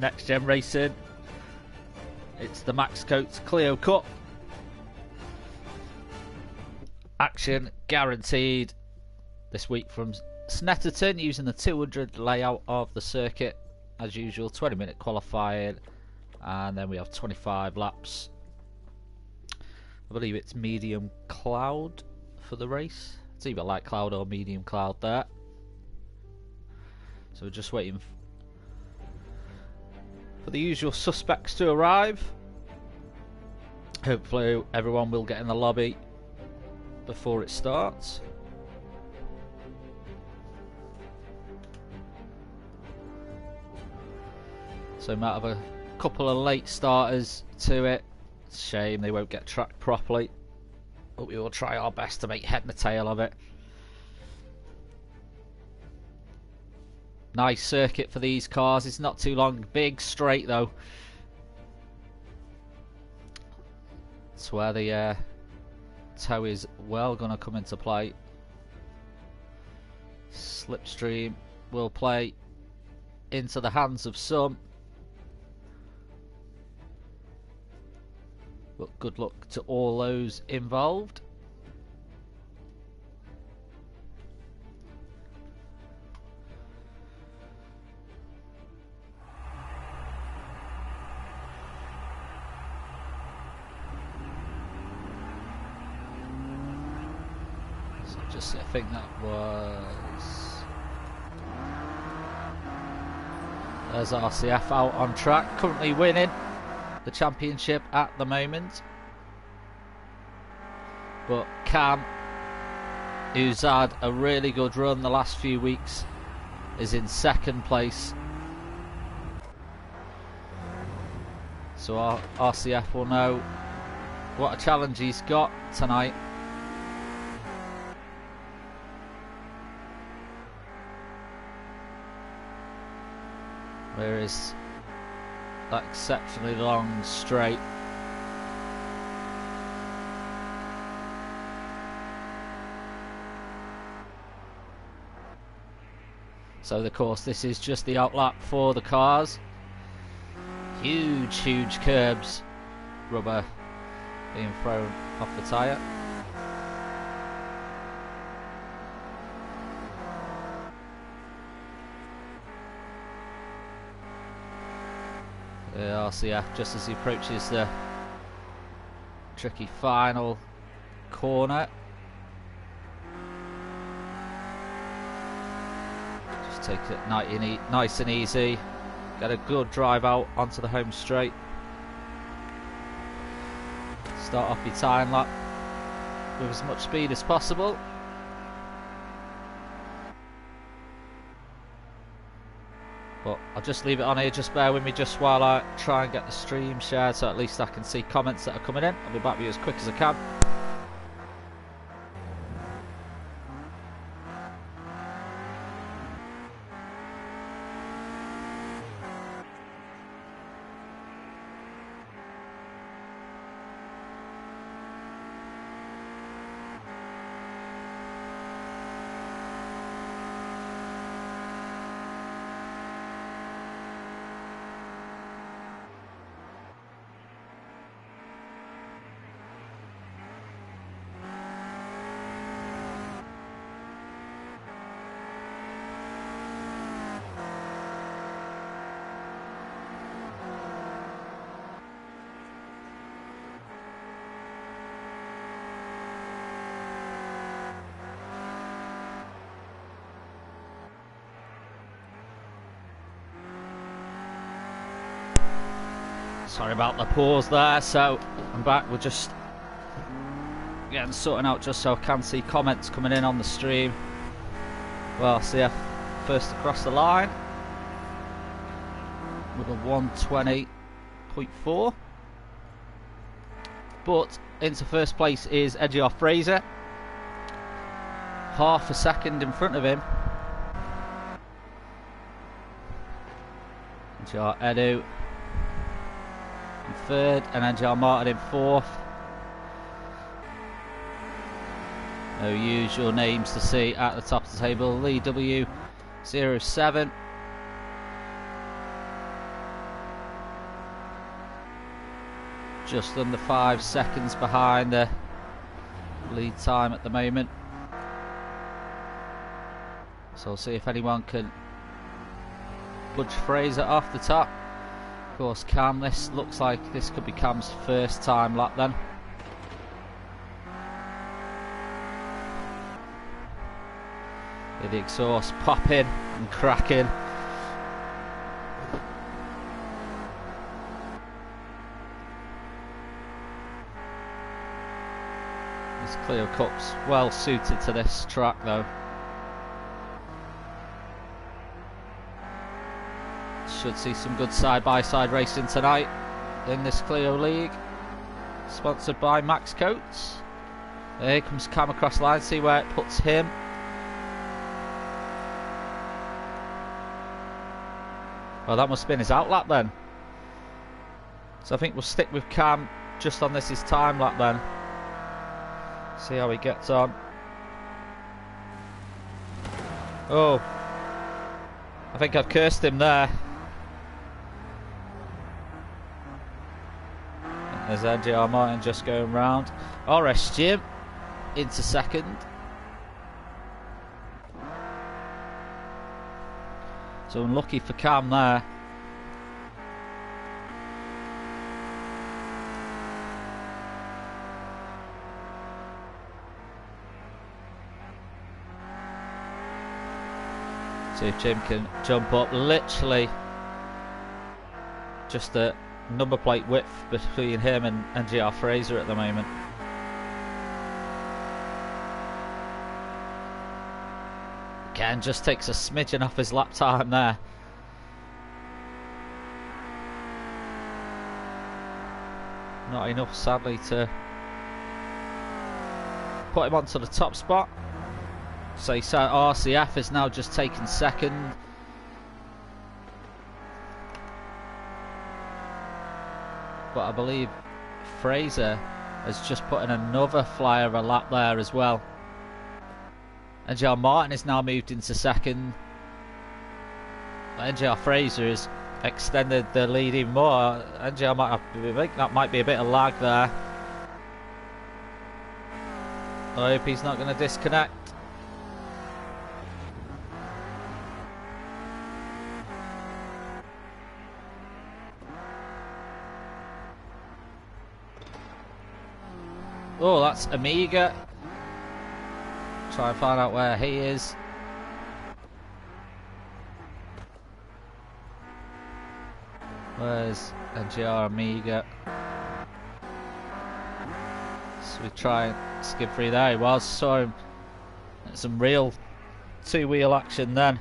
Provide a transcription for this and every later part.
NXTGEN Racing. It's the Max Coates Clio Cup. Action guaranteed this week from Snetterton using the 200 layout of the circuit. As usual, 20-minute qualifying, and then we have 25 laps. I believe it's medium cloud for the race. It's either light cloud or medium cloud there. So we're just waiting for the usual suspects to arrive. Hopefully everyone will get in the lobby before it starts. So might have a couple of late starters to it. It's a shame they won't get tracked properly, but we will try our best to make head and tail of it. Nice circuit for these cars. It's not too long, big straight though. That's where the toe is well going to come into play. Slipstream will play into the hands of some. But good luck to all those involved. So just, I think that was... There's RCF out on track, currently winning the championship at the moment, but Cam, who's had a really good run the last few weeks, is in second place. So our RCF will know what a challenge he's got tonight. There is that exceptionally long straight. So of course this is just the outlap for the cars. Huge curbs, rubber being thrown off the tyre. The RCF, just as he approaches the tricky final corner, just takes it nice and easy. Get a good drive out onto the home straight. Start off your time lap with as much speed as possible. But I'll just leave it on here, just bear with me just while I try and get the stream shared so at least I can see comments that are coming in. I'll be back with you as quick as I can. Sorry about the pause there, so I'm back. We're just getting sorting out just so I can see comments coming in on the stream. Well, CF first across the line with a 1:20.4, but into first place is Edgar Fraser, half a second in front of him. Edgar Edu in third, and Angel Martin in fourth. No usual names to see at the top of the table. Lee W07, just under 5 seconds behind the lead time at the moment. So we'll see if anyone can budge Fraser off the top. Of course, Cam, this looks like this could be Cam's first time lap then. Hear the exhaust popping and cracking. This Clio Cup's well suited to this track though. Should see some good side-by-side racing tonight in this Clio League. Sponsored by Max Coates. Here comes Cam across the line, see where it puts him. Well, that must have been his outlap then. So I think we'll stick with Cam just on this his time lap then. See how he gets on. Oh, I think I've cursed him there. There's NGR Martin just going round. NXTGEN into second. So unlucky for Cam there. See if Jim can jump up. Literally just a number plate width between him and NGR Fraser at the moment. Again, just takes a smidgen off his lap time there. Not enough, sadly, to put him onto the top spot. So he said RCF is now just taken second. But I believe Fraser has just put in another flyer of a lap there as well. NGR Martin is now moved into second. NGR Fraser has extended the lead even more. NGR might have, I think that might be a bit of lag there. I hope he's not going to disconnect. Oh, that's Amiga. Try and find out where he is. Where's NGR Amiga? So we try and skip free. There he was. Saw him. Some real two-wheel action then.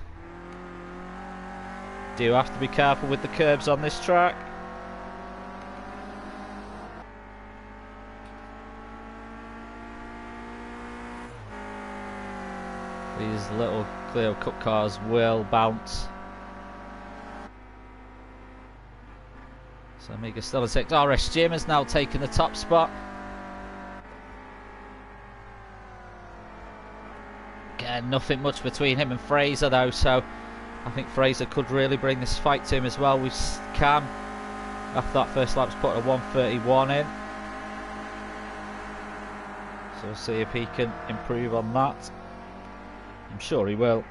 Do have to be careful with the curbs on this track. These little Clio Cup cars will bounce. So Amiga still in 6. NXTGEN has now taken the top spot. Again, nothing much between him and Fraser though, so I think Fraser could really bring this fight to him as well. With Cam, after that first lap's put a 1:31 in. So we'll see if he can improve on that. I'm sure he will.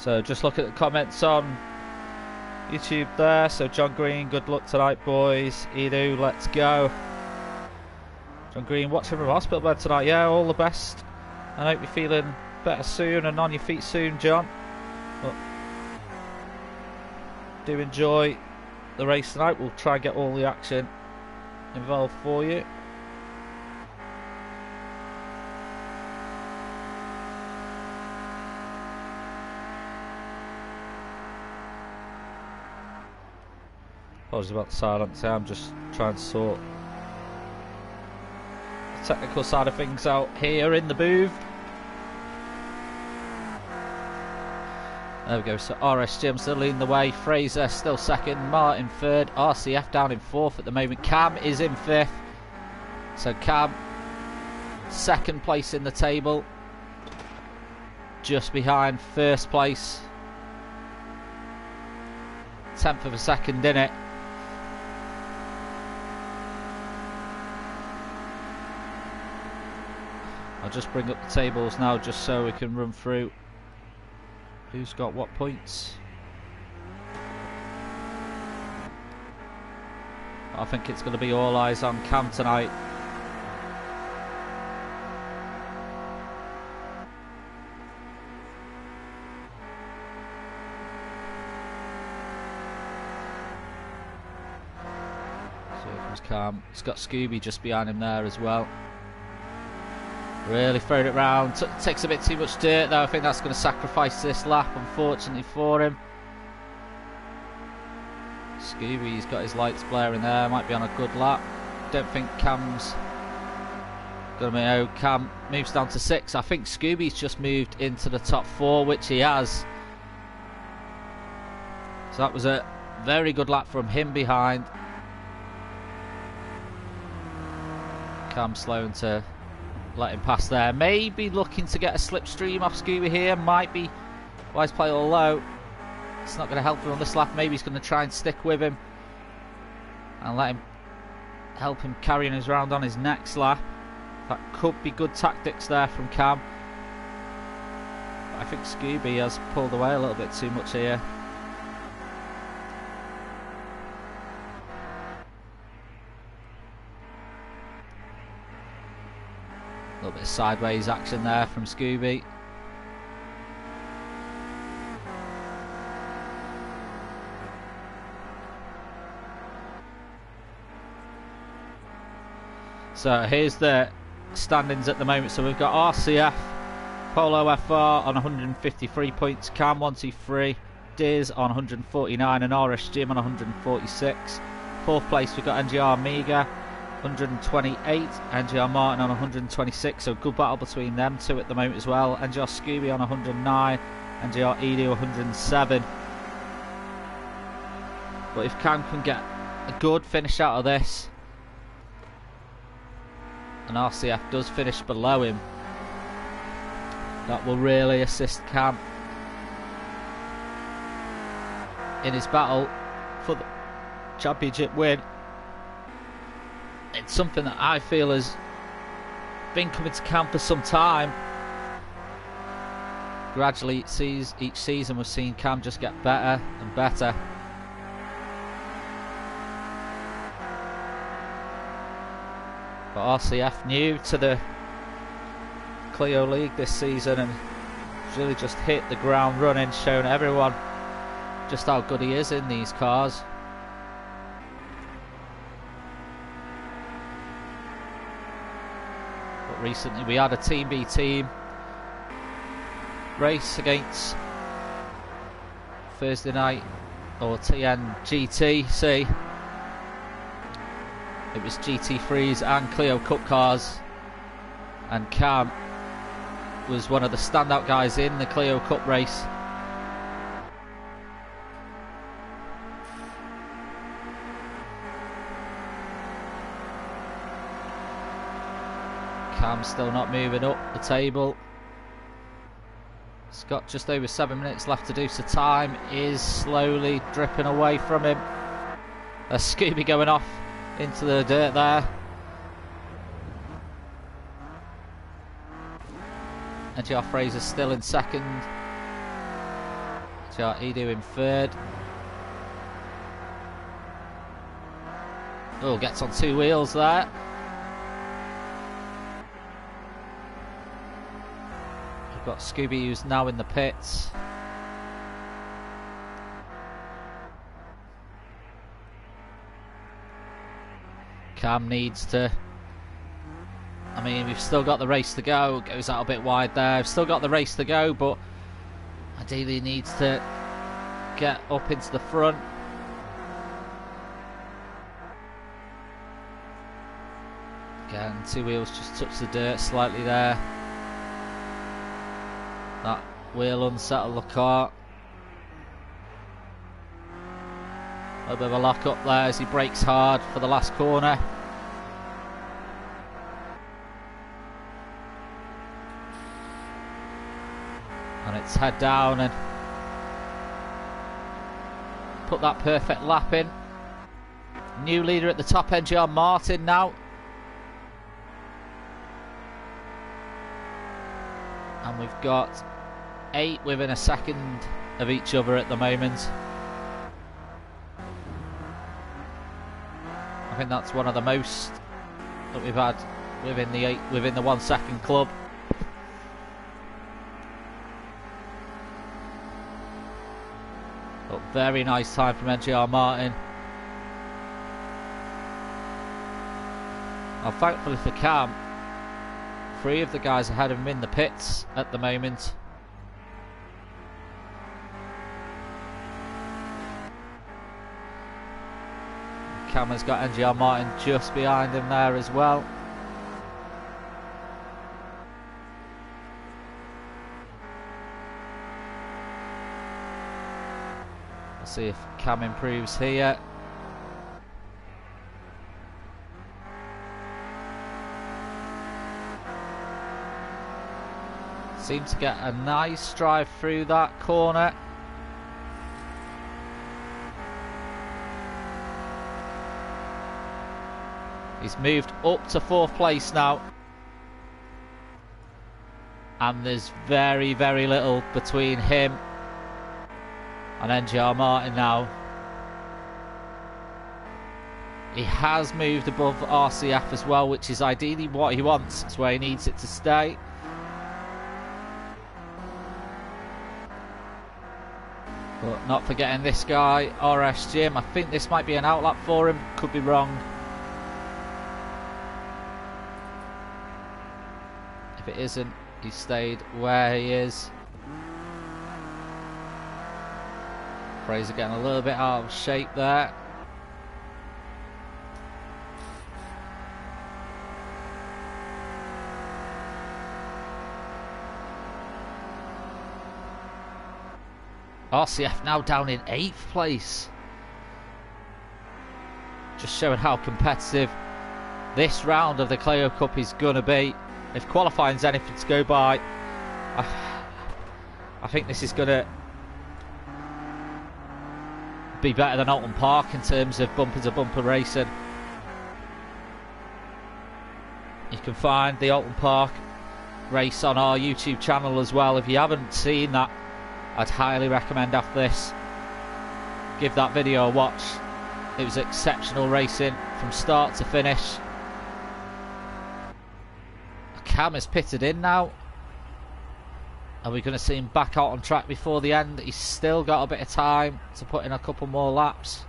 So just look at the comments on YouTube there. So John Green, good luck tonight, boys. Edu, let's go. John Green, watching from hospital bed tonight. Yeah, all the best. I hope you're feeling better soon and on your feet soon, John. But do enjoy the race tonight. We'll try and get all the action involved for you. Apologies about the silence. I'm just trying to sort the technical side of things out here in the booth. There we go, so RSGM still leading the way, Fraser still second, Martin third, RCF down in fourth at the moment, Cam is in fifth. So Cam, second place in the table, just behind first place. 10th of a second in it. I'll just bring up the tables now just so we can run through who's got what points. I think it's going to be all eyes on Cam tonight. So here comes Cam. He's got Scooby just behind him there as well. Really throwing it round. Takes a bit too much dirt though. I think that's going to sacrifice this lap, unfortunately for him. Scooby's got his lights blaring there. Might be on a good lap. Don't think Cam's going to be. Oh, Cam moves down to 6. I think Scooby's just moved into the top 4, which he has. So that was a very good lap from him behind. Cam slowing to let him pass there. Maybe looking to get a slipstream off Scooby here. Might be wise play all low. It's not going to help him on this lap. Maybe he's going to try and stick with him and let him help him carrying his round on his next lap. That could be good tactics there from Cam. But I think Scooby has pulled away a little bit too much here. A little bit of sideways action there from Scooby. So here's the standings at the moment. So we've got RCF, Polo FR on 153 points, Cam 123, Diz on 149 and RSGM on 146. Fourth place we've got NGR Amiga 128, NGR Martin on 126, so good battle between them two at the moment as well. NGR Scooby on 109, NGR Edu 107. But if Cam can get a good finish out of this, and RCF does finish below him, that will really assist Cam in his battle for the championship win. It's something that I feel has been coming to Cam for some time. Gradually each season we've seen Cam just get better and better. But RCF new to the Clio League this season and really just hit the ground running, showing everyone just how good he is in these cars. But recently we had a Team B team race against Thursday night, or TNGT. It was GT3s and Clio Cup cars, and Cam was one of the standout guys in the Clio Cup race. Cam's still not moving up the table. He's got just over 7 minutes left to do, so time is slowly dripping away from him. A Scooby going off into the dirt there. NGR Fraser still in second. NGR Edu in third. Oh, gets on 2 wheels there. We've got Scooby who's now in the pits. Cam needs to, I mean, we've still got the race to go. Goes out a bit wide there. We've still got the race to go, but ideally needs to get up into the front. Again, two wheels just touch the dirt slightly there. That wheel unsettled the car. A bit of a lock up there as he brakes hard for the last corner. And it's head down and put that perfect lap in. New leader at the top, NGR Martin now. And we've got 8 within a second of each other at the moment. I think that's one of the most that we've had within the 1 second club. But very nice time from NGR Martin. Now, thankfully for Cam, 3 of the guys ahead of him in the pits at the moment. Cam has got NGR Martin just behind him there as well. Let's see if Cam improves here. Seemed to get a nice drive through that corner. He's moved up to 4th place now. And there's very, very little between him and NGR Martin now. He has moved above RCF as well, which is ideally what he wants. It's where he needs it to stay. But not forgetting this guy, RS Jim. I think this might be an outlap for him. Could be wrong. If it isn't, he stayed where he is. Fraser getting a little bit out of shape there. RCF now down in 8th place. Just showing how competitive this round of the Clio Cup is going to be. If qualifying's anything to go by, I think this is going to be better than Alton Park in terms of bumper to bumper racing. You can find the Alton Park race on our YouTube channel as well. If you haven't seen that, I'd highly recommend after this, give that video a watch. It was exceptional racing from start to finish. Cam is pitted in now. Are we going to see him back out on track before the end? He's still got a bit of time to put in a couple more laps.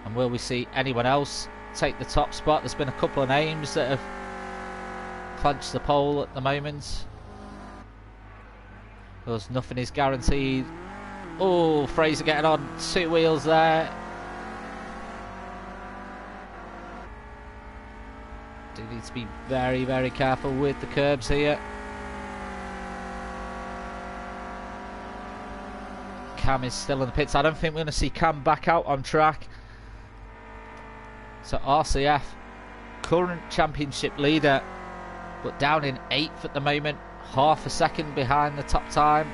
And will we see anyone else take the top spot? There's been a couple of names that have clenched the pole at the moment. Because nothing is guaranteed. Oh, Fraser getting on 2 wheels there. Do need to be very, very careful with the curbs here. Cam is still in the pits. I don't think we're going to see Cam back out on track. So RCF, current championship leader, but down in 8th at the moment, half a second behind the top time.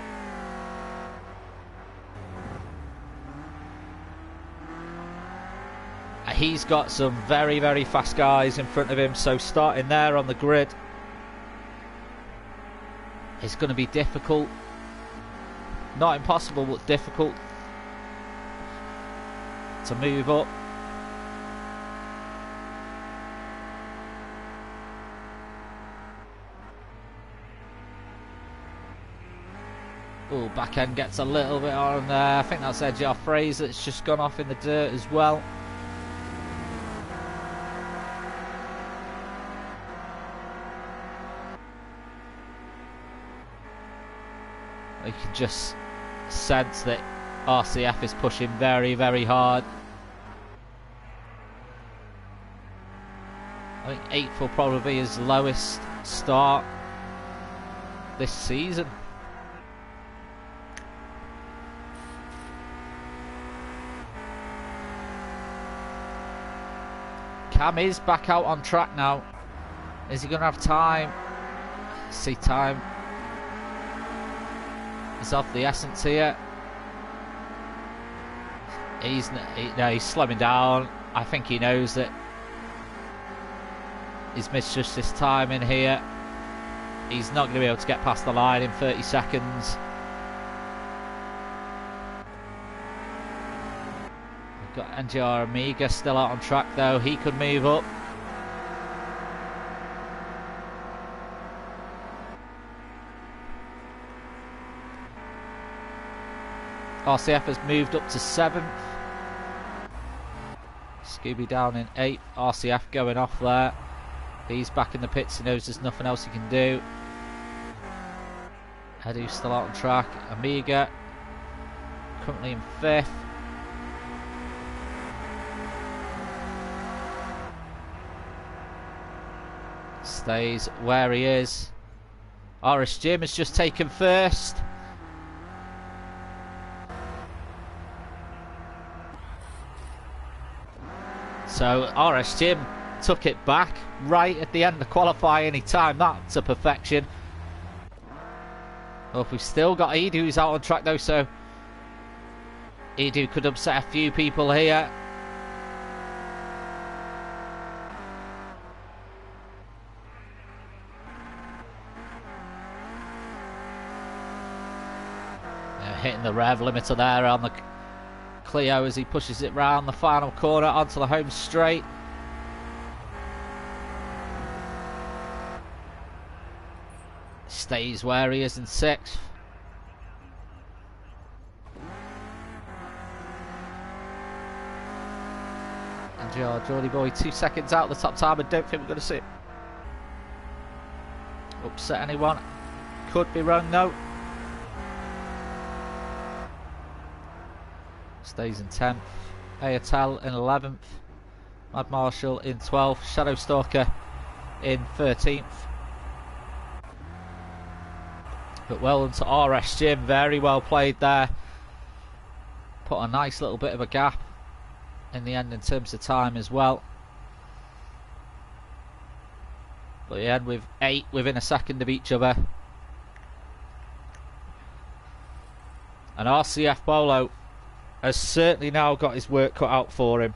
He's got some very, very fast guys in front of him, so starting there on the grid is going to be difficult. Not impossible, but difficult to move up. Oh, back end gets a little bit on there. I think that's NGR Fraser that's just gone off in the dirt as well. You can just sense that RCF is pushing very, very hard. I think 8th will probably be his lowest start this season. Cam is back out on track now. Is he going to have time? See, time is of the essence here. He's slowing down. I think he knows that he's missed just this time in here. He's not going to be able to get past the line in 30 seconds. We've got NGR Amiga still out on track though. He could move up. RCF has moved up to 7th. Scooby down in 8th. RCF going off there. He's back in the pits. He knows there's nothing else he can do. Edu's still out on track. Amiga currently in 5th. Stays where he is. RSGEN has just taken 1st. So RSGEN took it back right at the end of qualifying. He timed that to perfection. Well, we've still got Edu who's out on track though, so Edu could upset a few people here. They're hitting the rev limiter there on the Clio as he pushes it round the final corner onto the home straight. Stays where he is in 6th. And Geordie Boy 2 seconds out the top time. I don't think we're going to see it upset anyone. Could be wrong though. Stays in 10th. Ayatel in 11th. Mad Marshall in 12th. Shadow Stalker in 13th. But well done to RSGEN. Very well played there. Put a nice little bit of a gap in the end in terms of time as well. But the end with 8 within a second of each other. And RCF Bolo has certainly now got his work cut out for him.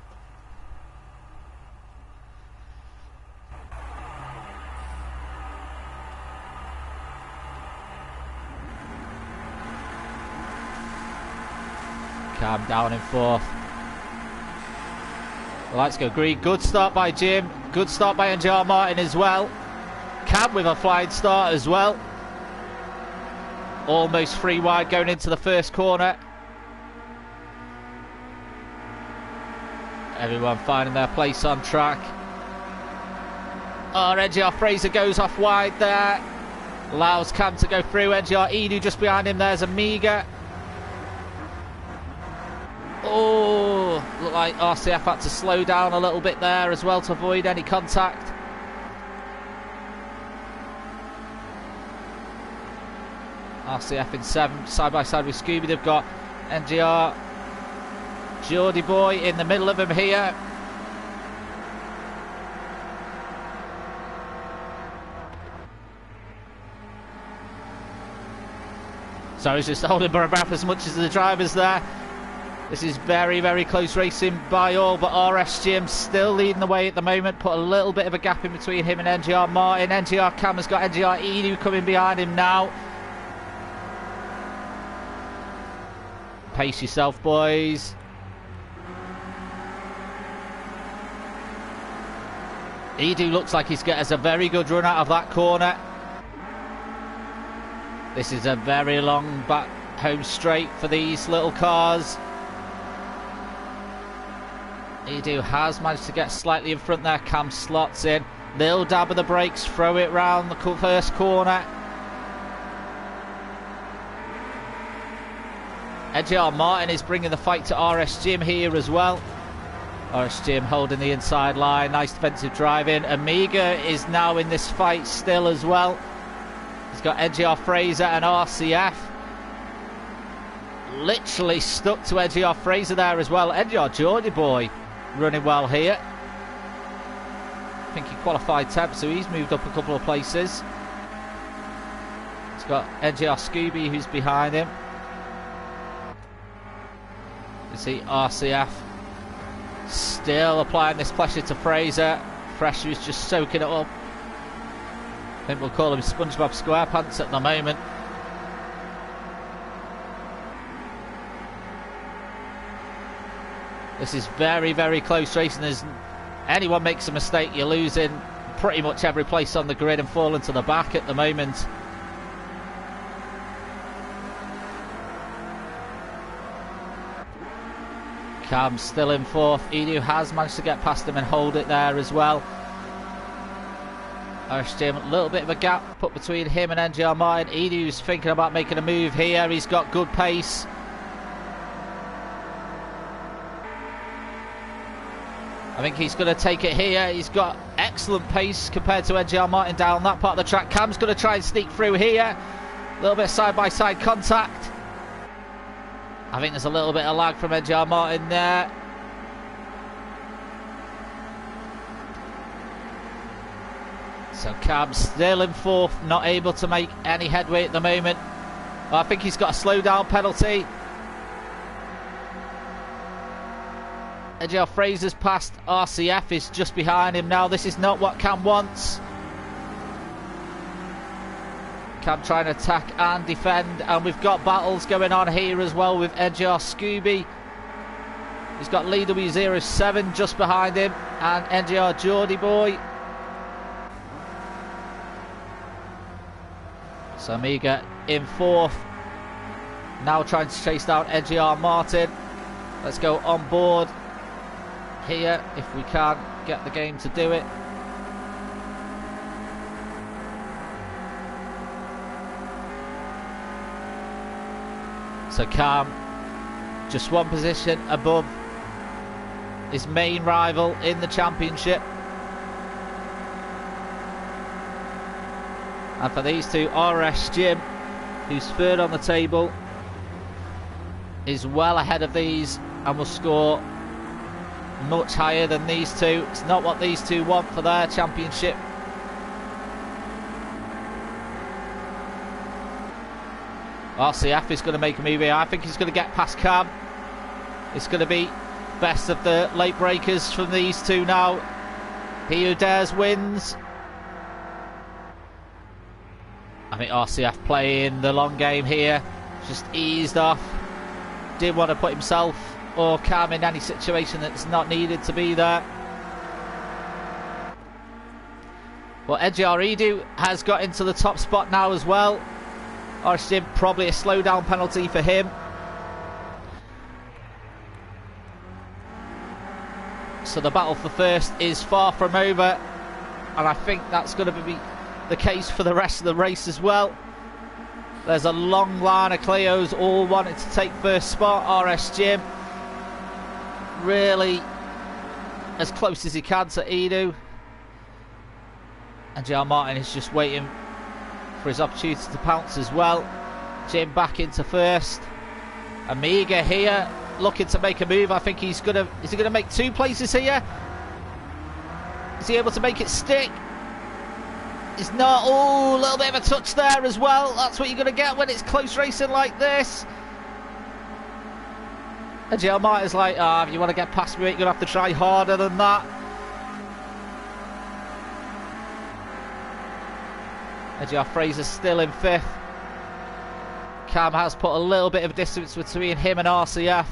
Cam down in 4th. Well, let's go green. Good start by Jim. Good start by NGR Martin as well. Cam with a flying start as well. Almost free wide going into the first corner. Everyone finding their place on track. Oh, NGR Fraser goes off wide there. Allows Cam to go through. NGR Edu just behind him. There's Amiga. Oh, looked like RCF had to slow down a little bit there as well to avoid any contact. RCF in 7th, side by side with Scooby. They've got NGR Geordie Boy in the middle of them here. So he's just holding my breath as much as the drivers there. This is very, very close racing by all, but RSGEN still leading the way at the moment. Put a little bit of a gap in between him and NGR Martin. NGR Cam has got NGR Edu coming behind him now. Pace yourself, boys. Edu looks like he's getting us a very good run out of that corner. This is a very long back home straight for these little cars. Edu has managed to get slightly in front there. Cam slots in. Little dab of the brakes, throw it round the first corner. NGR Martin is bringing the fight to RSGEN here as well. RSGM holding the inside line. Nice defensive drive in. Amiga is now in this fight still as well. He's got NGR Fraser and RCF. Literally stuck to NGR Fraser there as well. NGR Geordie boy running well here. I think he qualified 10th, so he's moved up a couple of places. He's got NGR Scooby who's behind him. You see RCF still applying this pressure to Fraser. Fresh is just soaking it up. I think we'll call him SpongeBob SquarePants at the moment. This is very, very close racing. As anyone makes a mistake, you're losing pretty much every place on the grid and falling to the back at the moment. Cam's still in 4th. Edu has managed to get past him and hold it there as well. RSGM, a little bit of a gap put between him and NGR Martin. Edu's thinking about making a move here. He's got good pace. I think he's going to take it here. He's got excellent pace compared to NGR Martin down that part of the track. Cam's going to try and sneak through here. A little bit side-by-side contact. I think there's a little bit of lag from NGR Martin there. So Cam's still in 4th, not able to make any headway at the moment. I think he's got a slowdown penalty. NGR Fraser's past. RCF is just behind him now. This is not what Cam wants. Cam trying to attack and defend, and we've got battles going on here as well with NGR Scooby. He's got Lee W07 just behind him, and NGR Geordie boy. So Amiga in 4th, now trying to chase down NGR Martin. Let's go on board here if we can get the game to do it. So Cam just one position above his main rival in the championship. And for these two, RSGM, who's 3rd on the table, is well ahead of these and will score much higher than these two. It's not what these two want for their championship. RCF is going to make a move here. I think he's going to get past Cam. It's going to be best of the late breakers from these two now. He who dares wins. I think RCF playing the long game here. Just eased off. Didn't want to put himself or Cam in any situation that's not needed to be there. Well, NGR Edu has got into the top spot now as well. RSGM, probably a slowdown penalty for him. So the battle for first is far from over, and I think that's going to be the case for the rest of the race as well. There's a long line of Clios all wanting to take first spot. RSGM really as close as he can to Edu, and NGR Martin is just waiting for his opportunity to pounce as well. Jim back into first. Amiga here looking to make a move. I think he's gonna, is he gonna make 2 places here? Is he able to make it stick? He's not. Oh, a little bit of a touch there as well. That's what you're gonna get when it's close racing like this. And NGR Martin's like, if you want to get past me, you're gonna have to try harder than that. NGR Fraser's still in 5th. Cam has put a little bit of distance between him and RCF,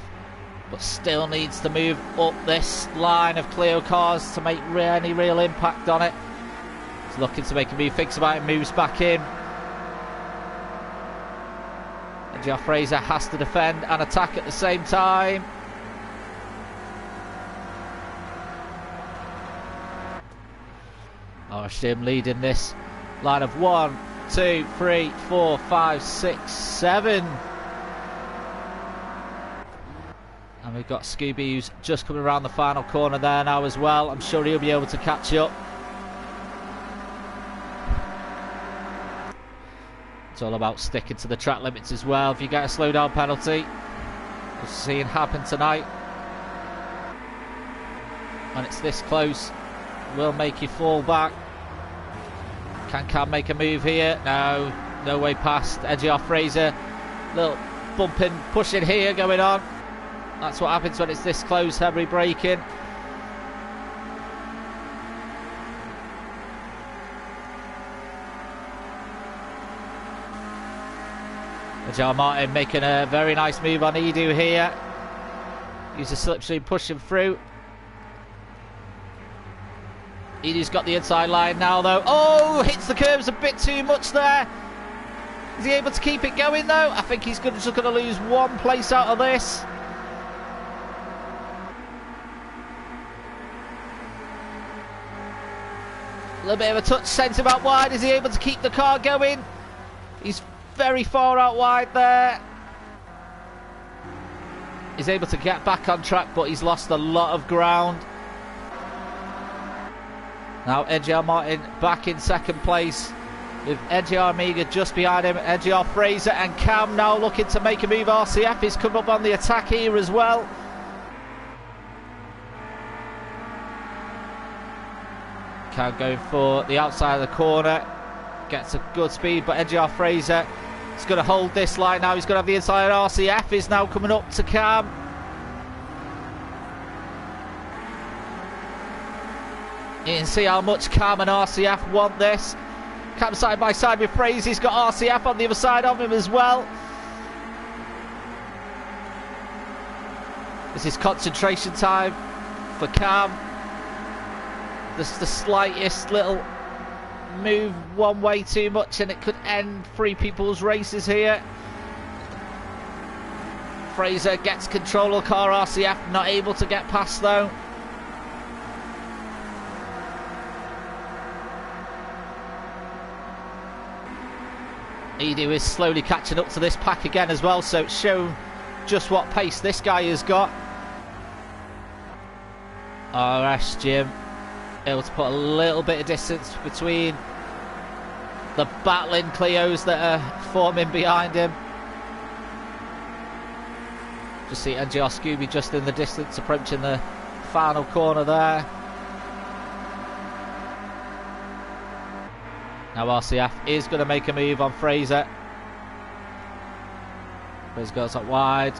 but still needs to move up this line of Clio cars to make any real impact on it. He's looking to make a move, thinks about it, moves back in. NGR Fraser has to defend and attack at the same time. RSGM leading this line of 1, 2, 3, 4, 5, 6, 7. And we've got Scooby who's just coming around the final corner there now as well. I'm sure he'll be able to catch up. It's all about sticking to the track limits as well. If you get a slowdown penalty, we're seeing happen tonight. When it's this close, will make you fall back. Can Cam make a move here? No, no way past. Edgy off Fraser. Little bumping, pushing here going on. That's what happens when it's this close, heavy braking. John Martin making a very nice move on Edu here. Use the slipstream, push him through. Edu's got the inside line now though. Oh, hits the curbs a bit too much there. Is he able to keep it going though? I think he's just going to lose one place out of this. A little bit of a touch, sent him out wide. Is he able to keep the car going? He's very far out wide there. He's able to get back on track, but he's lost a lot of ground. Now NGR Martin back in second place with NGR Amiga just behind him. NGR Fraser and Cam now looking to make a move. RCF is come up on the attack here as well. Cam going for the outside of the corner. Gets a good speed, but NGR Fraser is going to hold this line now. He's going to have the inside. RCF is now coming up to Cam. You can see how much Cam and RCF want this. Cam side by side with Fraser. He's got RCF on the other side of him as well. This is concentration time for Cam. Just the slightest little move one way too much and it could end three people's races here. Fraser gets control of the car. RCF not able to get past though. Edu is slowly catching up to this pack again as well, so it's shown just what pace this guy has got. RS Jim able to put a little bit of distance between the battling Clios that are forming behind him. Just see NGR Scooby just in the distance approaching the final corner there. Now RCF is going to make a move on Fraser. Fraser goes up wide.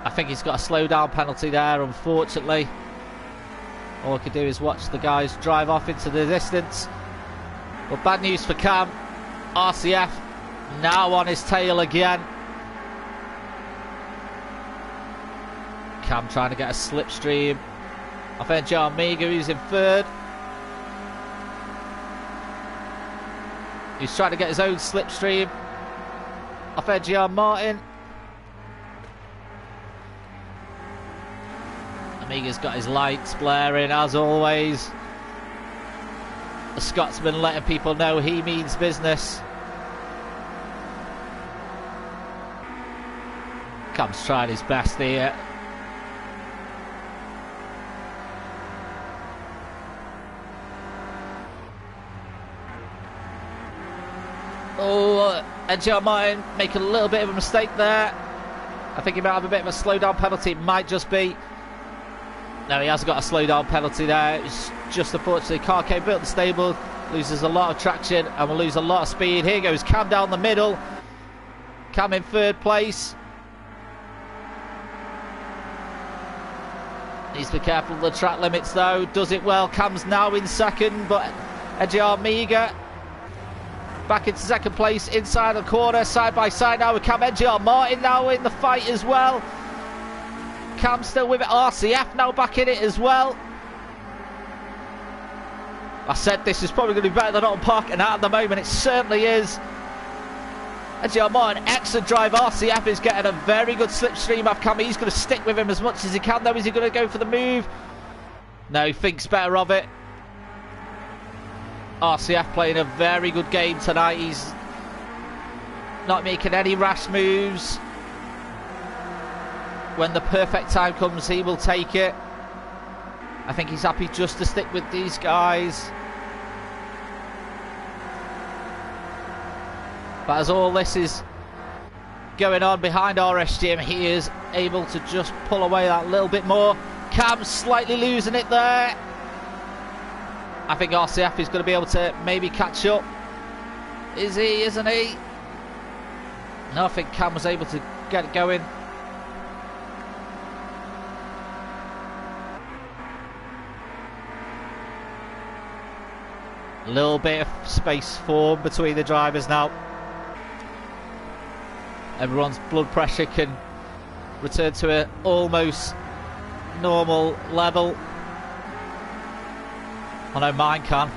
I think he's got a slowdown penalty there, unfortunately. All I can do is watch the guys drive off into the distance. But bad news for Cam. RCF now on his tail again. Cam trying to get a slipstream off NGR Amiga, who's in third. He's trying to get his own slipstream off NGR Martin. Amiga's got his lights blaring as always. The Scotsman letting people know he means business. Cam's trying his best here. Oh, NGR Martin making a little bit of a mistake there. I think he might have a bit of a slowdown penalty. It might just be. No, he hasn't got a slowdown penalty there. It's just unfortunately, car came built in the stable, loses a lot of traction and will lose a lot of speed. Here goes Cam down the middle. Cam in third place. Needs to be careful of the track limits though. Does it well. Cam's now in second, but NGR Amiga back into second place inside the corner, side by side now with Cam. NGR Martin now in the fight as well. Cam still with it. RCF now back in it as well. I said this is probably going to be better than Otten Park, and at the moment it certainly is. NGR Martin, excellent drive. RCF is getting a very good slipstream off Cam. He's going to stick with him as much as he can though. Is he going to go for the move? No, he thinks better of it. RCF playing a very good game tonight. He's not making any rash moves. when the perfect time comes, he will take it. I think he's happy just to stick with these guys. But as all this is going on behind NXTGEN, he is able to just pull away that little bit more. Cam's slightly losing it there. I think RCF is going to be able to maybe catch up. Is he? Isn't he? No, I think Cam was able to get it going. A little bit of space formed between the drivers now. Everyone's blood pressure can return to an almost normal level. I know mine can.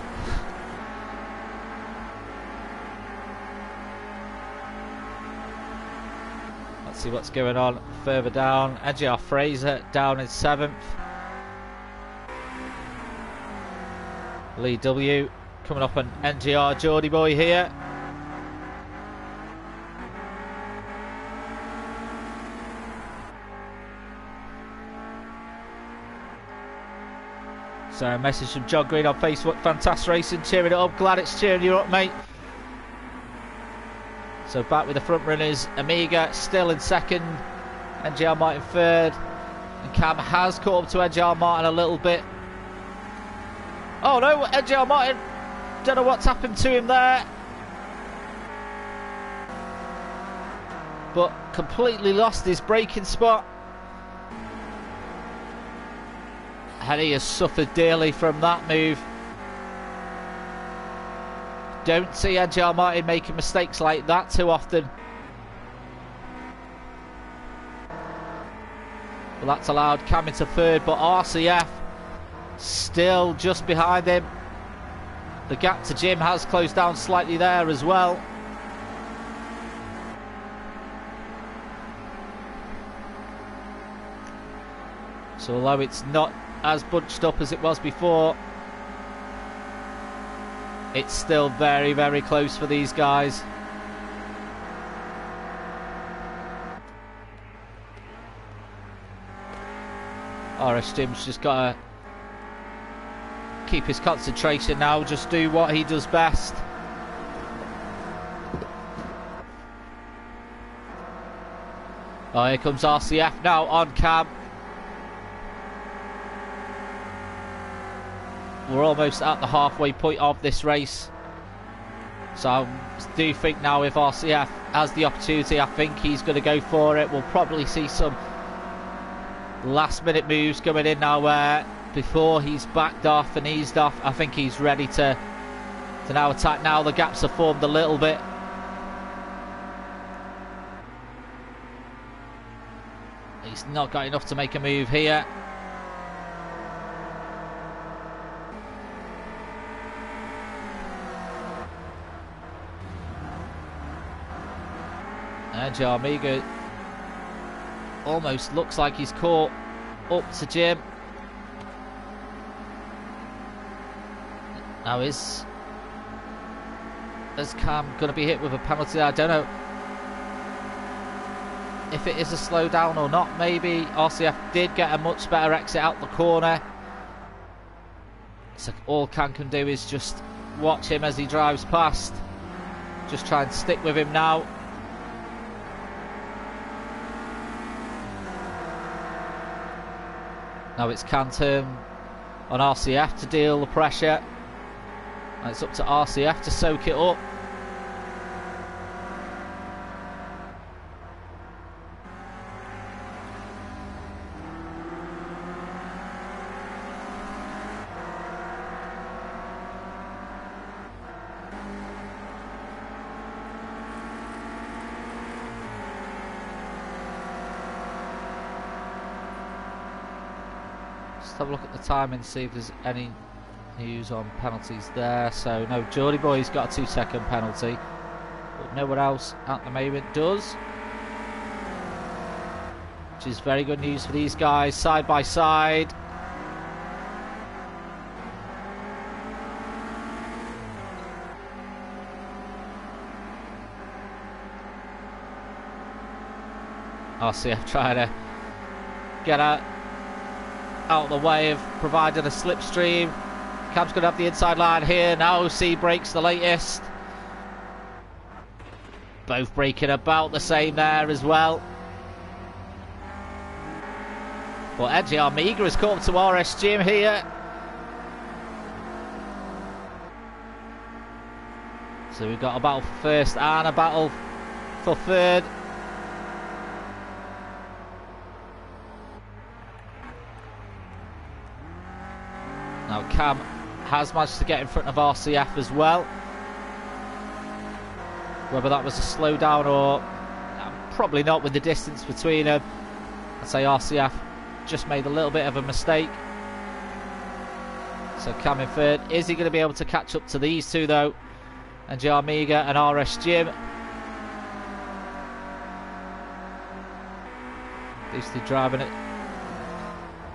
Let's see what's going on further down. NGR Fraser down in 7th. Lee W coming up on NGR Geordie Boy here. So a message from John Green on Facebook. Fantastic racing, cheering it up. Glad it's cheering you up, mate. So back with the front runners. Amiga still in 2nd. NGR Martin 3rd. And Cam has caught up to NGR Martin a little bit. Oh no, NGR Martin. Don't know what's happened to him there. But completely lost his braking spot. And he has suffered dearly from that move. Don't see NGR Martin making mistakes like that too often. Well, that's allowed Cam into 3rd, but RCF still just behind him. The gap to Jim has closed down slightly there as well. So although it's not as bunched up as it was before, it's still very, very close for these guys. Jim's just got to keep his concentration now, just do what he does best. Oh, here comes RCF now on Cam. We're almost at the halfway point of this race. So I do think now if RCF has the opportunity, I think he's going to go for it. We'll probably see some last minute moves coming in now where before he's backed off and eased off, I think he's ready to now attack. Now the gaps have formed a little bit. He's not got enough to make a move here. And Jarmiga almost looks like he's caught up to Jim. Now is Cam going to be hit with a penalty? I don't know if it is a slowdown or not. Maybe RCF did get a much better exit out the corner. So all Cam can do is just watch him as he drives past. Just try and stick with him now. Now it's Cam's turn on RCF to deal the pressure. And it's up to RCF to soak it up. Have a look at the time and see if there's any news on penalties there. So no, Geordie Boy's got a 2-second penalty, but no one else at the moment does, which is very good news for these guys side by side. RCF trying to get out of the way of providing a slipstream. Cam's going to have the inside line here. Now OC breaks the latest. Both breaking about the same there as well. But Edgy Armiga has come to RSGEN here. So we've got a battle for first and a battle for third. Now Cam has managed to get in front of RCF as well. Whether that was a slowdown or probably not with the distance between them. I'd say RCF just made a little bit of a mistake. So Cam in third. Is he going to be able to catch up to these two though? And Jarmiga and RSGEN. These two driving at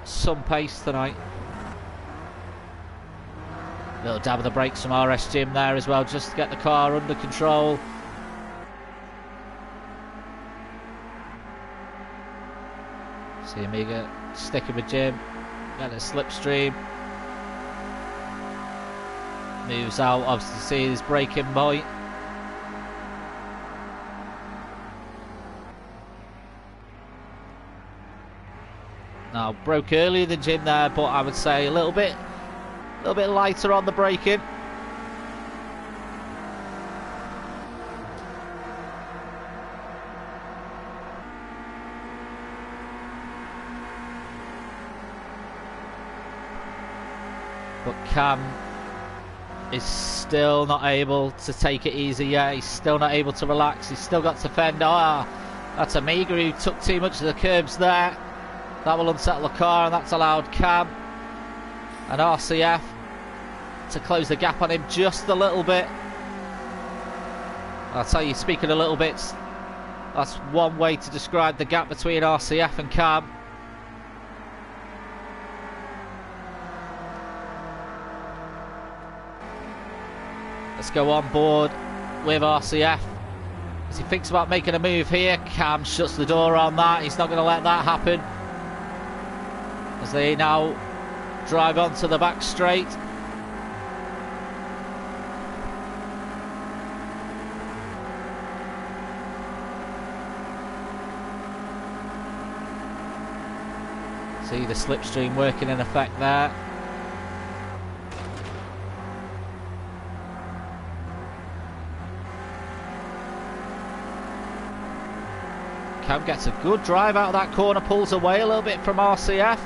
some pace tonight. Little dab of the brakes from RSGEN there as well, just to get the car under control. See Amiga sticking with Jim, getting a slipstream. Moves out, obviously see his braking point. Now broke earlier than Jim there, but I would say a little bit lighter on the braking. But Cam is still not able to take it easy yet. He's still not able to relax. He's still got to fend. That's Amiga who took too much of the curbs there. That will unsettle the car, and that's allowed Cam and RCF to close the gap on him just a little bit. I'll tell you, speaking a little bit, that's one way to describe the gap between RCF and Cam. Let's go on board with RCF as he thinks about making a move here. Cam shuts the door on that. He's not going to let that happen as they now drive onto the back straight. See the slipstream working in effect there. Cam gets a good drive out of that corner, pulls away a little bit from RCF.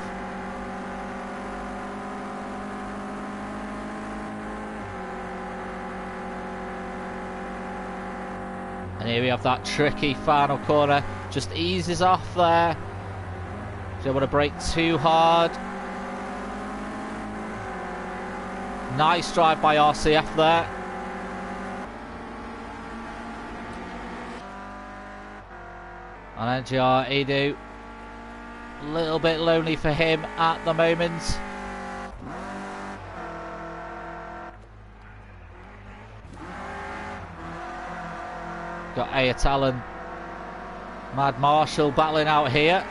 And here we have that tricky final corner, just eases off there. Don't want to brake too hard. Nice drive by RCF there. And NGR Edu, a little bit lonely for him at the moment. Got Ayatal and Mad Marshall battling out here.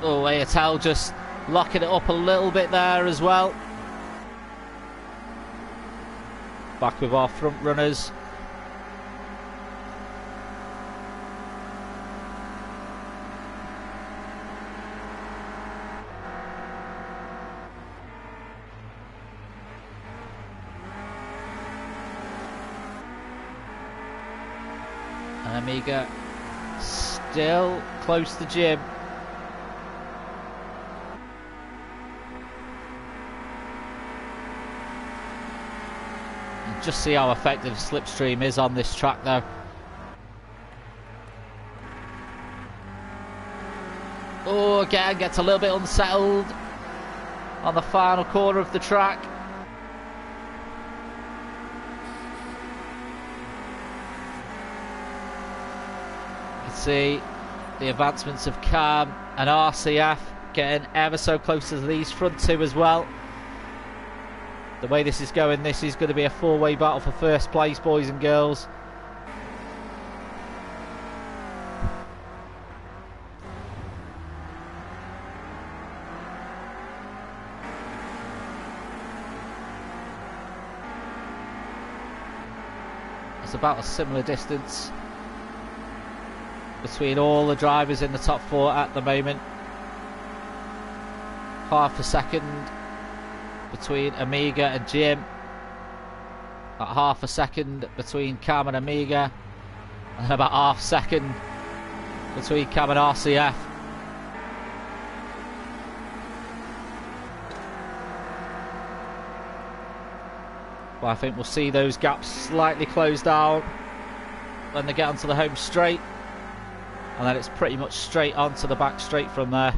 Oh, Ayatal just locking it up a little bit there as well. Back with our front runners. And Amiga still close to Jim. Just see how effective slipstream is on this track though. Oh, again gets a little bit unsettled on the final corner of the track. You can see the advancements of Cam and RCF getting ever so close to these front two as well. The way this is going, this is going to be a four-way battle for first place, boys and girls. It's about a similar distance between all the drivers in the top 4 at the moment. Half a second between Amiga and Jim. At half a second between Cam and Amiga. And about half a second between Cam and RCF. Well, I think we'll see those gaps slightly close down when they get onto the home straight, and then it's pretty much straight onto the back straight from there.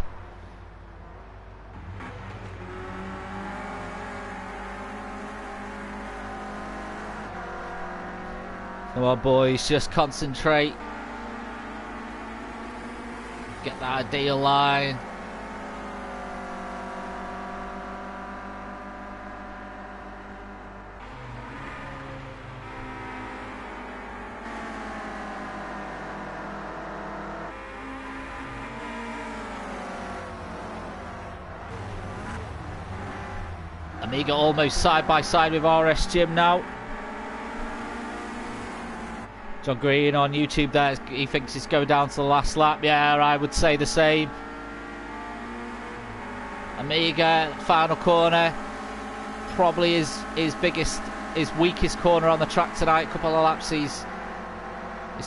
Come on, boys, just concentrate. Get that ideal line. Amiga almost side by side with RS Jim now. John Green on YouTube there, he thinks it's going down to the last lap. Yeah, I would say the same. Amiga, final corner, probably his biggest, his weakest corner on the track tonight. A couple of laps, he's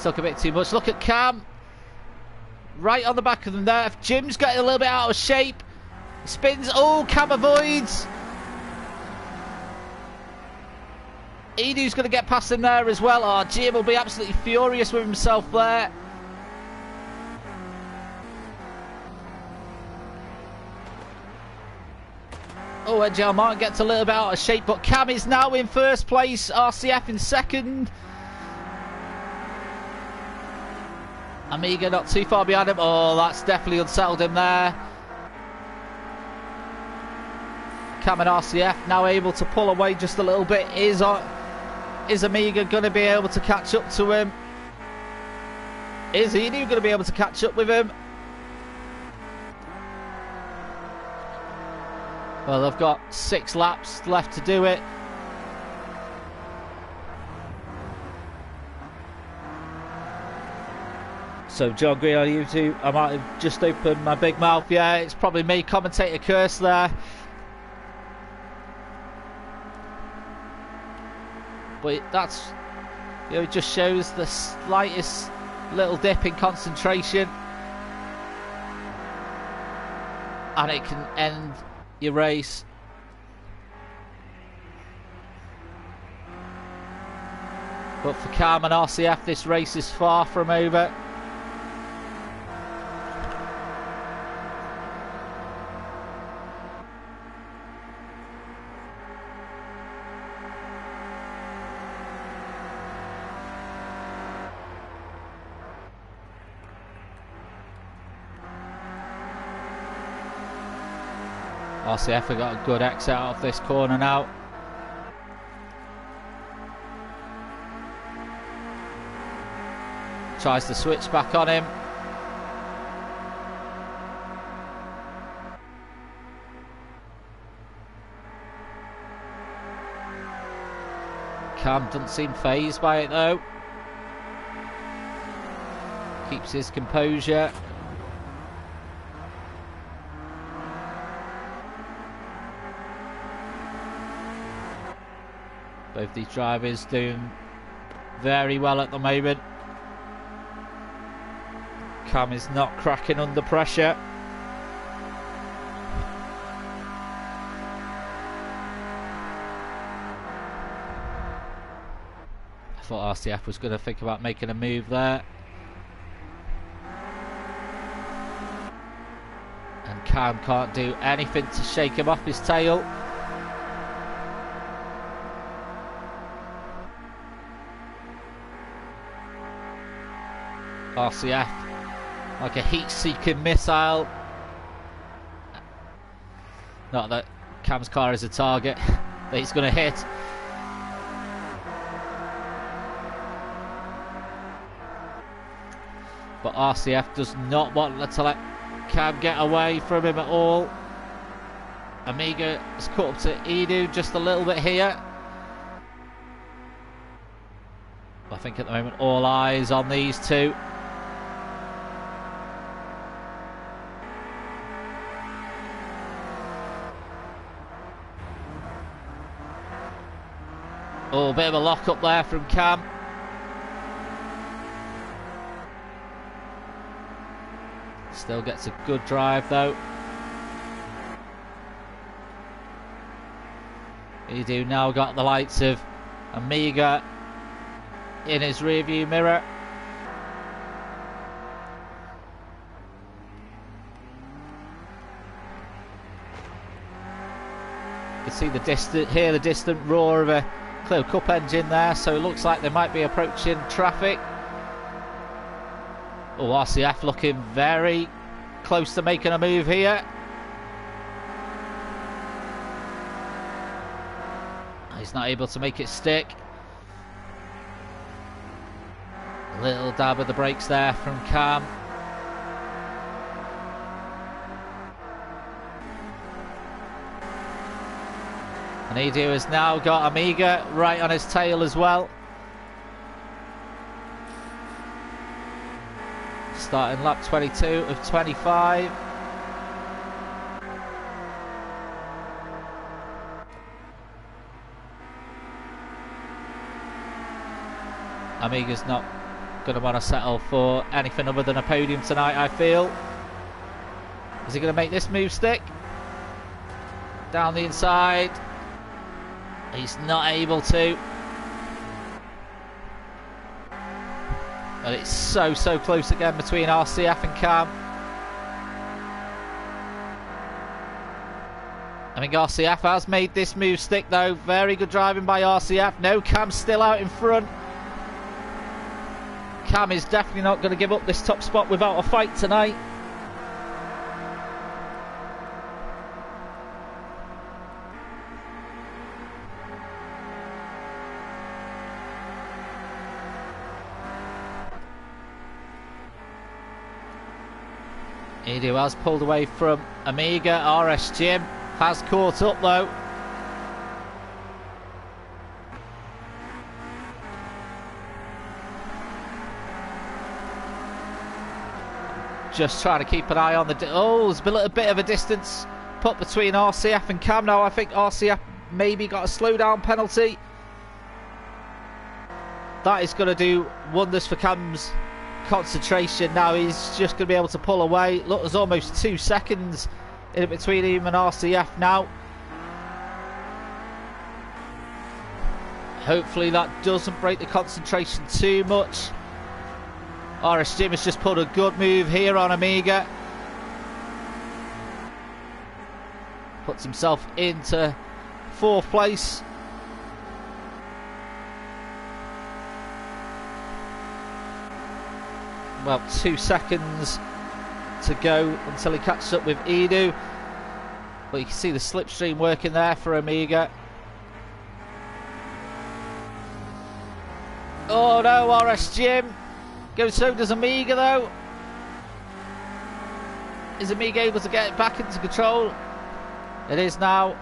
took a bit too much. Look at Cam, right on the back of them there. Jim's getting a little bit out of shape. Spins, oh, Cam avoids. Edu's going to get past him there as well. Oh, Jim will be absolutely furious with himself there. Oh, NGL Martin gets a little bit out of shape, but Cam is now in first place. RCF in second. Amiga not too far behind him. Oh, that's definitely unsettled him there. Cam and RCF now able to pull away just a little bit. Is Amiga going to be able to catch up to him? Is Edu going to be able to catch up with him? Well, they've got 6 laps left to do it. So John Green on YouTube, I might have just opened my big mouth. Yeah, it's probably me, commentator curse there. But that's, you know, it just shows the slightest little dip in concentration, and it can end your race. But for Cam and RCF, this race is far from over. RCF have got a good exit out of this corner now. Tries to switch back on him. Cam doesn't seem fazed by it though. Keeps his composure. Both these drivers doing very well at the moment. Cam is not cracking under pressure. I thought RCF was going to think about making a move there. And Cam can't do anything to shake him off his tail. RCF like a heat-seeking missile. Not that Cam's car is a target that he's going to hit. But RCF does not want to let Cam get away from him at all. Amiga has caught up to Edu just a little bit here. I think at the moment all eyes on these two. Oh, a bit of a lock up there from Cam. Still gets a good drive though. You do now got the lights of Amiga in his rearview mirror. You can see the distant roar of a Clio Cup engine there, so it looks like they might be approaching traffic. Oh, RCF looking very close to making a move here. He's not able to make it stick. A little dab of the brakes there from Cam. And Edu has now got Amiga right on his tail as well. Starting lap 22 of 25. Amiga's not going to want to settle for anything other than a podium tonight, I feel. Is he going to make this move stick? Down the inside. He's not able to. And it's so close again between RCF and Cam. I think RCF has made this move stick though. Very good driving by RCF. No, Cam's still out in front. Cam is definitely not going to give up this top spot without a fight tonight. Edu has pulled away from Amiga. NXTGEN has caught up though. Just trying to keep an eye on the... Oh, there's a little bit of a distance put between RCF and Cam now. I think RCF maybe got a slowdown penalty. That is going to do wonders for Cam's concentration now. He's just going to be able to pull away. Look, there's almost 2 seconds in between him and RCF now. Hopefully that doesn't break the concentration too much. NXTGEN has just put a good move here on Amiga. Puts himself into 4th place. Well, 2 seconds to go until he catches up with Edu. But you can see the slipstream working there for Amiga. Oh no, NXTGEN. So does Amiga though. Is Amiga able to get it back into control? It is now.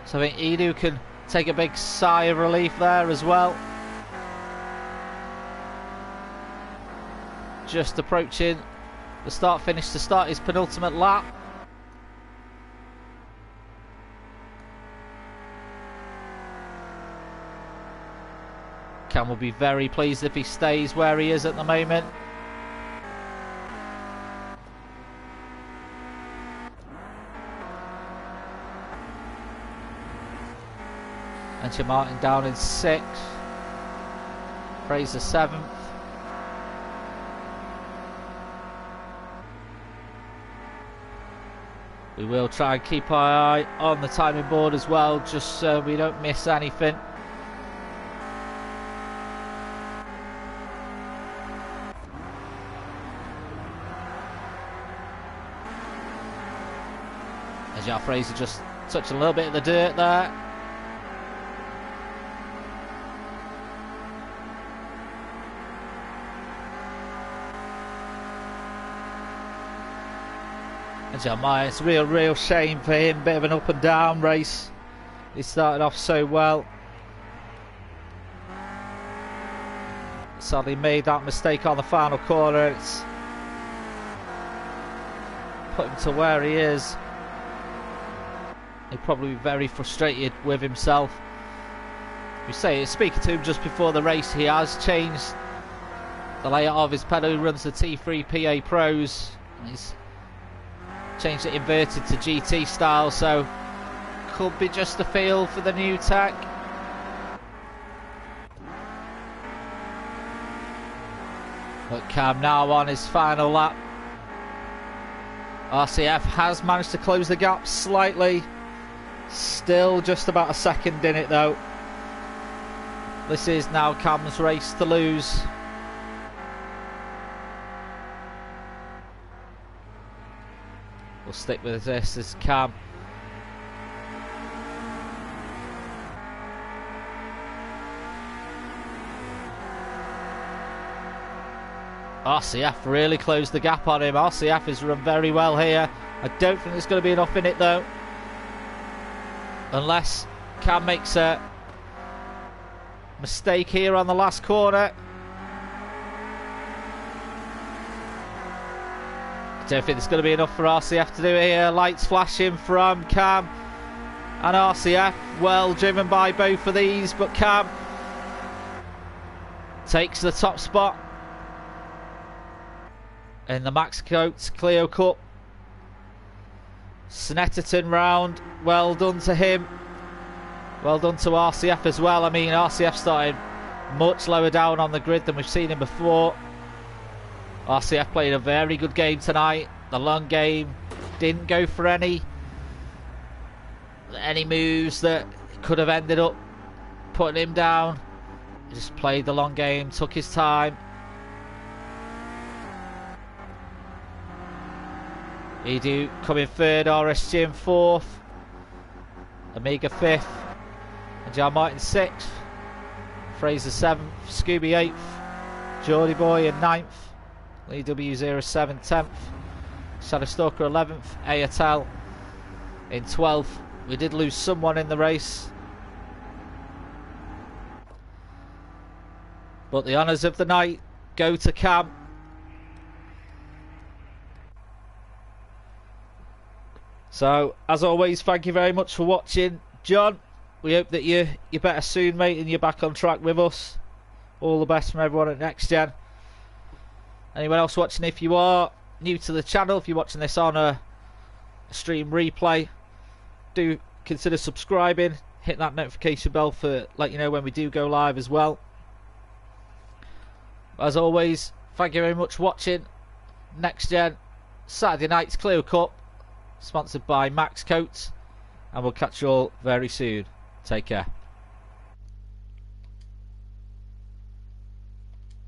So I think Edu can take a big sigh of relief there as well. Just approaching the start finish to start his penultimate lap. Cam will be very pleased if he stays where he is at the moment. And Martin down in 6th. Fraser 7th. We will try and keep our eye on the timing board as well, just so we don't miss anything. As Fraser just touched a little bit of the dirt there. And Jeremiah, it's a real shame for him. Bit of an up and down race. He started off so well. Sadly made that mistake on the final corner. It's put him to where he is. He'd probably be very frustrated with himself. You say, speaking to him just before the race, he has changed the layout of his pedal. He runs the T3 PA Pros. He's changed it inverted to GT style, so could be just a feel for the new tech. But Cam now on his final lap. RCF has managed to close the gap slightly. Still just about a second in it though. This is now Cam's race to lose. We'll stick with this as Cam. RCF really closed the gap on him. RCF has run very well here. I don't think there's going to be enough in it though. Unless Cam makes a mistake here on the last corner. I don't think there's going to be enough for RCF to do it here. Lights flashing from Cam and RCF. Well driven by both of these, but Cam takes the top spot in the Max Coates Clio Cup. Snetterton round, well done to him. Well done to RCF as well. I mean, RCF started much lower down on the grid than we've seen him before. RCF played a very good game tonight. The long game, didn't go for any moves that could have ended up putting him down. He just played the long game, took his time. Edu coming third, RSG in fourth, Amiga fifth, and John Martin sixth, Fraser seventh, Scooby eighth, Geordie Boy in ninth, Lee W07 10th, Shadow Stalker 11th, Ayatel in 12th. We did lose someone in the race, but the honours of the night go to Cam. So, as always, thank you very much for watching. John, we hope that you're better soon, mate, and you're back on track with us. All the best from everyone at NXTGEN. Anyone else watching, if you are new to the channel, if you're watching this on a stream replay, do consider subscribing. Hit that notification bell for let you know when we do go live as well. As always, thank you very much for watching. NXTGEN, Saturday night's Clio Cup, sponsored by Max Coates, and we'll catch you all very soon. Take care.